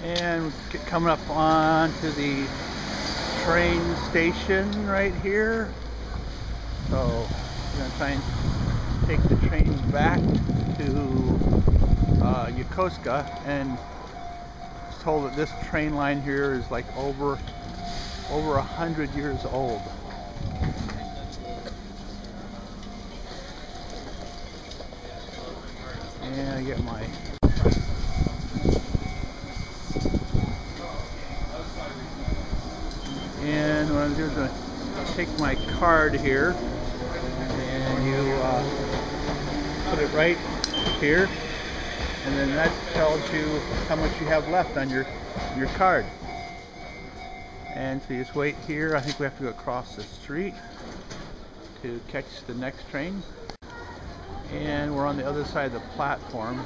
And coming up on to the train station right here. So we're going to try and take the train back to Yokosuka, and I was told that this train line here is like over 100 years old. And I get my and what I'm doing is going to take my card here, and you put it right here, and then that tells you how much you have left on your card. And so you just wait here. I think we have to go across the street to catch the next train, and we're on the other side of the platform.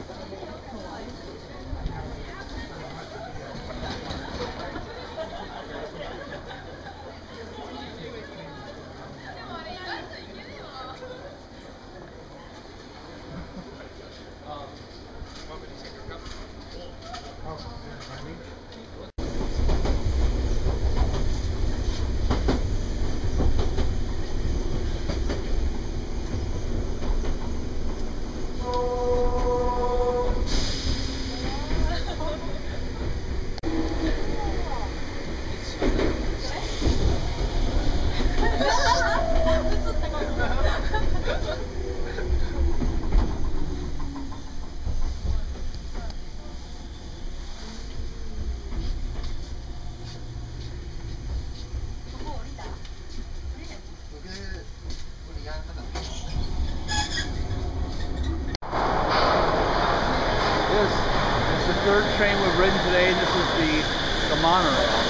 This is the third train we've ridden today, and this is the monorail.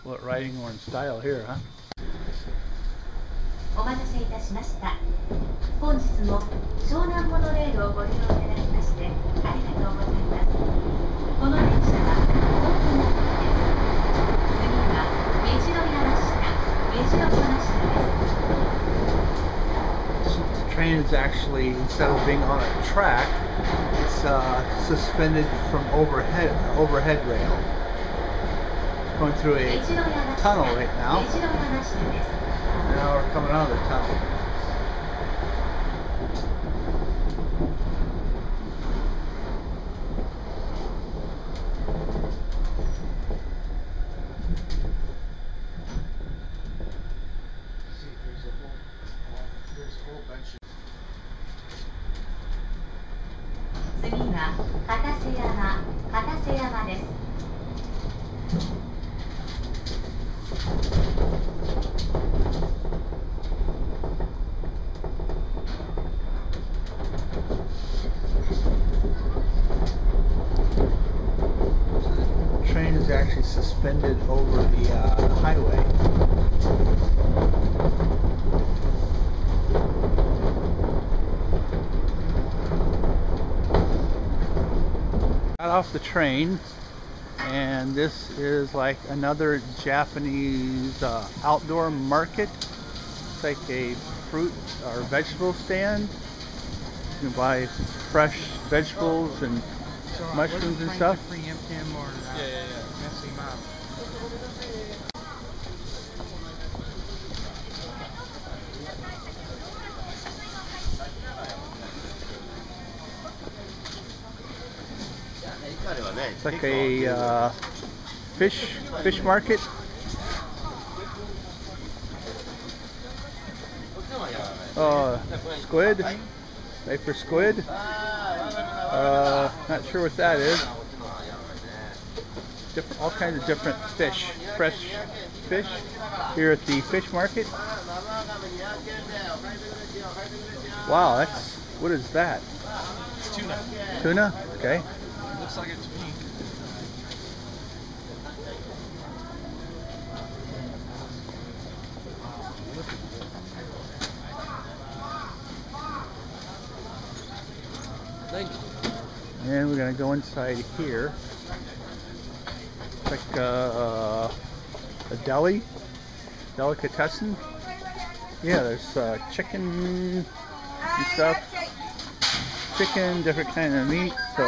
What riding more in style here, huh? お待たせいたしました。本日も湘南モノレールをご利用いただきましてありがとうございます。この電車はオフナです。次は目白山下、目白山下です。The train is actually, instead of being on a track, it's suspended from overhead rail. Going through a tunnel right now. Now we're coming out of the tunnel. See, there's a whole bunch of. 次は片瀬山です。The train is actually suspended over the highway. Got off the train, and this is like another Japanese outdoor market. It's like a fruit or vegetable stand. You can buy fresh vegetables and mushrooms and stuff. Preempt him or mess him up. It's like a fish market. Squid, paper squid. Not sure what that is. All kinds of different fish, fresh fish here at the fish market. Wow, what is that? It's tuna. Tuna? Okay. Looks like it's pink. Thank you. And we're gonna go inside here. It's like a deli, delicatessen. Yeah, there's chicken and stuff. Chicken, different kind of meat. So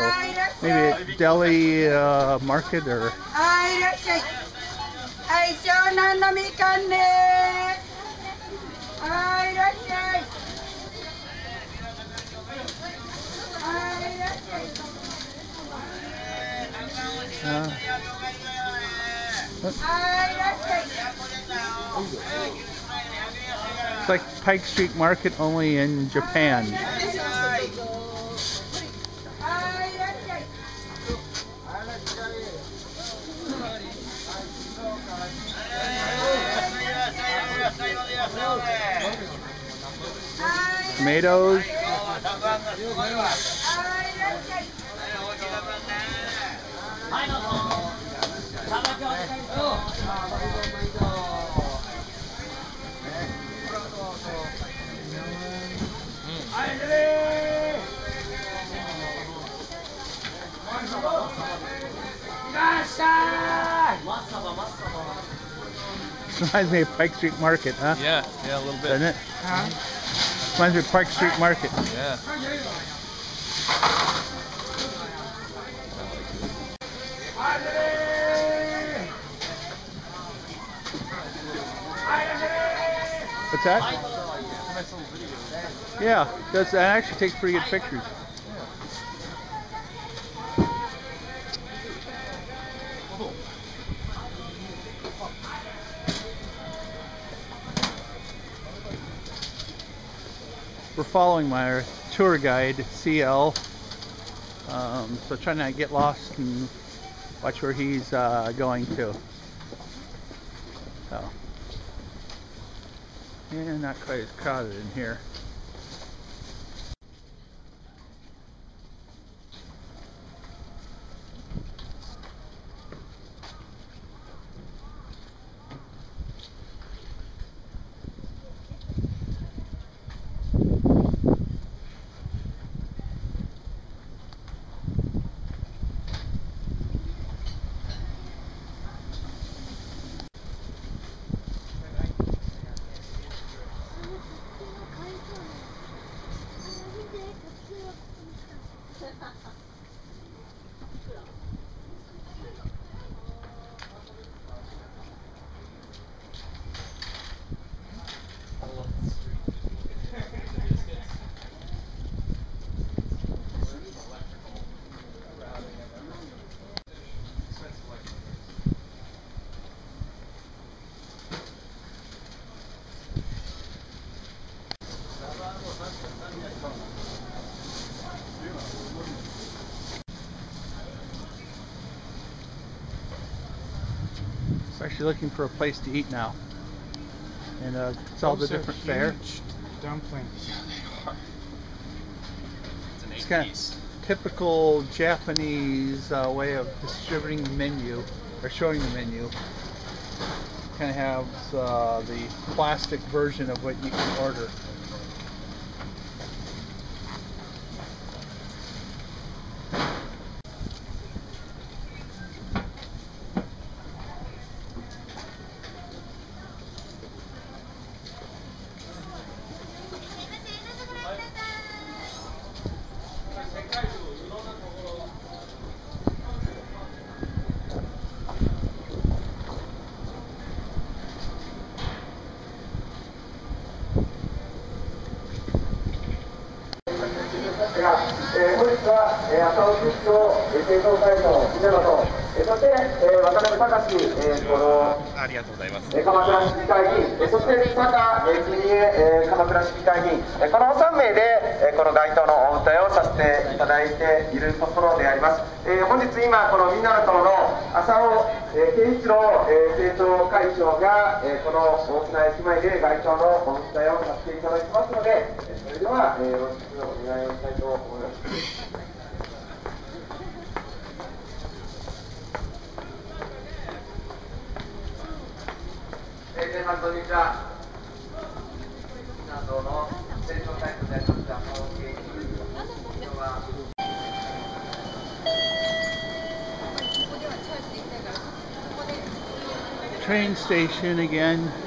maybe a deli market or. はいいらっしゃい。はい湘南のみかんです。はいいらっしゃい。はいいらっしゃい。はいいらっしゃい。 It's like Pike Street Market only in Japan. Tomatoes. This reminds me of Pike Street Market, huh? Yeah, a little bit. Doesn't it? Reminds me of Pike Street Market. Yeah. What's that? Yeah, that actually takes pretty good pictures. We're following my tour guide, CL, so try not to get lost and watch where he's going to. So, yeah, not quite as crowded in here. So actually looking for a place to eat now, and it's all the different fare. Dumplings. Yeah, they are. It's kind of typical Japanese way of distributing the menu or showing the menu. Kind of has the plastic version of what you can order.本日は朝尾出張清掃会の稲葉と、そして渡辺隆ありがとうございます。鎌倉市議会議員、そして坂邦江鎌倉市議会議員、この3名でこの街頭のお歌いをさせていただいているところであります。本日今このみんなの党の朝尾圭一郎政調会長がこの大船駅前で街頭のお歌いをさせていただきますので、それではよろしくお願いをしたいと思います。こんにちは。みんなの党の政調会長であります朝尾圭一郎です。今日は train station again.